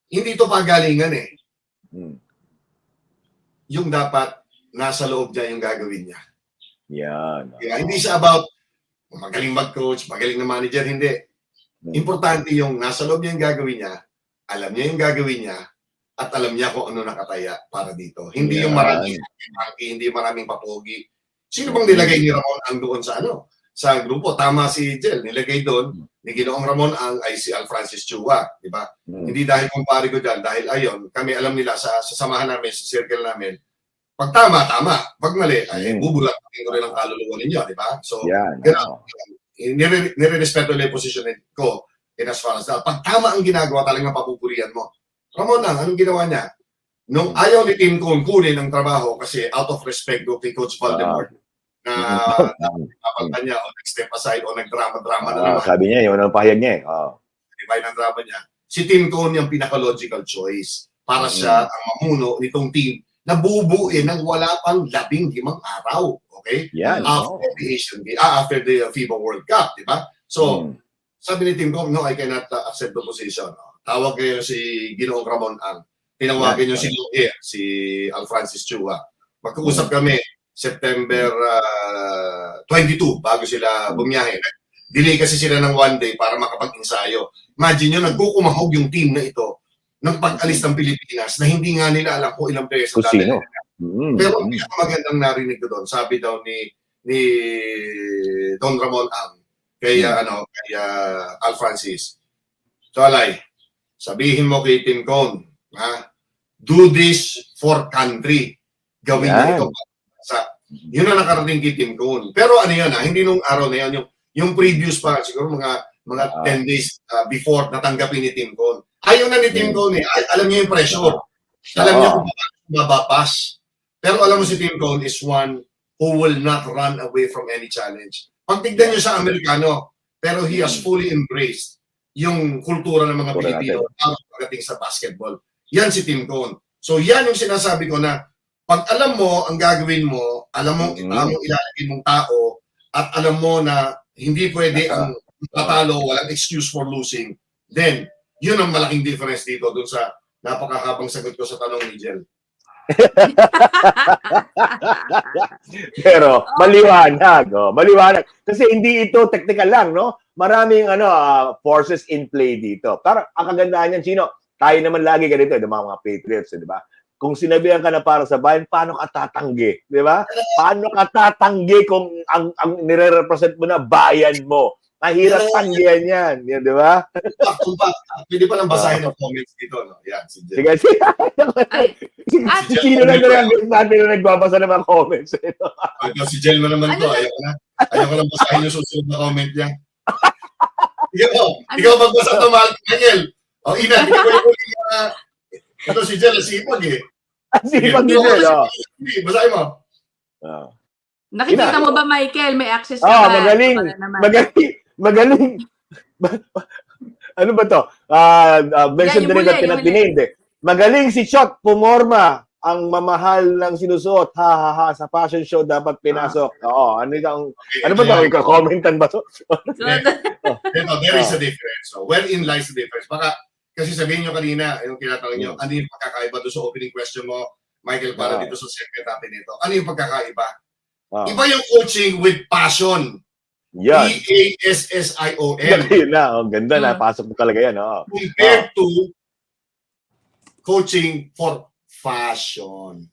Hindi ito pagalingan eh. Hmm. Yung dapat nasa loob niya yung gagawin niya. Yan. Hindi siya about magaling mag-coach, magaling na manager, hindi. Importante yung nasa loob niya yung gagawin niya, alam niya yung gagawin niya, at alam niya kung ano nakataya para dito. Hindi yung maraming hindi maraming papogi. Sino bang nilagay ni Ramon ang doon sa grupo? Tama si Jel, nilagay doon ni Ginoong Ramon ang ay si Al Francis Chua, di ba? Hindi dahil kumpare ko dyan, dahil ayon, kami alam nila sa samahan namin, sa circle namin, pag tama, tama. Pag mali, ay bubulatakin ko rin ang kaluluwa ninyo, di ba? So, nire-respeto nila yung position ko in as far as that. Pag tama ang ginagawa, talagang papupurihan mo. Ramon lang, anong ginawa niya? Nung ayaw ni Tim Cone kunin ang trabaho kasi out of respect do kay Coach Valdemar na napaltan niya o nag-step aside o nagdrama-drama na naman. Sabi niya, yun ang pahayag niya. Divide ang drama niya. Si Tim Cone yung pinaka-logical choice para siya ang mamuno nitong team na bubuin ng wala pang 15 araw. Okay? Yan. After the FIBA World Cup, di ba? So, sabi ni Tim Cone, no, I cannot accept the position. Tawag kayo si Ginoong Ramon ang tinawagan niyo si Luque, si Al Francis Chua. Magkausap kami September 22 bago sila bumiyahe. Delay kasi sila ng 1 day para makapag-ensayo. Imagine nyo, nagkukumahog yung team na ito ng pag-alis ng Pilipinas na hindi nga nila alam kung ilang beses na dali. Pero ang magandang narinig ko doon, sabi daw ni Don Ramon ang kay Al Francis. So Alay, sabihin mo kay Tim Cone, do this for country. Gawin mo ito yun ang nakarating kay Tim Cone. Pero ano yan, hindi nung araw na yan, yung previous pa, siguro mga 10 days before natanggapin ni Tim Cone. Ayaw na ni Tim Cone alam niya yung pressure. Alam niya kung mabapas. Pero alam mo si Tim Cone is one who will not run away from any challenge. Pagtignan niyo sa Amerikano, pero he has fully embraced yung kultura ng mga Pilipino pagdating sa basketball. Yan si Tim Cone. So yan yung sinasabi ko na pag alam mo ang gagawin mo, alam mo ang ilalagay mong tao, at alam mo na hindi pwede ang tatalo, walang excuse for losing, then yun ang malaking difference dito dun sa napakahabang sagot ko sa tanong ni Jel. Pero maliwanag, maliwanag. Kasi hindi ito technical lang, no? Maraming forces in play dito. Pero ang kagandahan niyan, Chino, tayo naman lagi ganito, mga Patriots, di ba? Kung sinabihan ka na para sa bayan, paano ka tatanggi? Di ba? Paano ka tatanggi kung ang nire-represent mo na bayan mo? Mahirap tanggihan yan. Yan, di ba? Pwede pa lang basahin ang comments dito. No? Yan, si Jel. Sige. Si Chino lang natin na nagbabasa ng mga comments. Ito, si Jel mo naman to. Ayaw ko lang basahin yung susunod na comment niya. Ikaw magbasa ito, mahal ko, Daniel. Ina, hindi ko yung ito si Jel, sipag eh. Sipag ni Jel, basahin mo. Nakikita mo ba, Michael? May access ka ba? Magaling. Ano ba to? Mention din na pinag-bininde. Magaling si Chot, pumorma ang mamahal ng sinusuot. Sa fashion show dapat pinasok. Ano ba to? Ika-commentan ba to? There is a difference. So, wherein lies the difference? Baka, kasi sabihin nyo kanina, yung tinatanong nyo, ano yung pagkakaiba doon sa opening question mo, Michael, para dito sa segment natin ito? Ano yung pagkakaiba? Iba yung coaching with passion. Yan. Passion. Yun na, ganda na. Pasok mo talaga yan. Compared to coaching for fashion.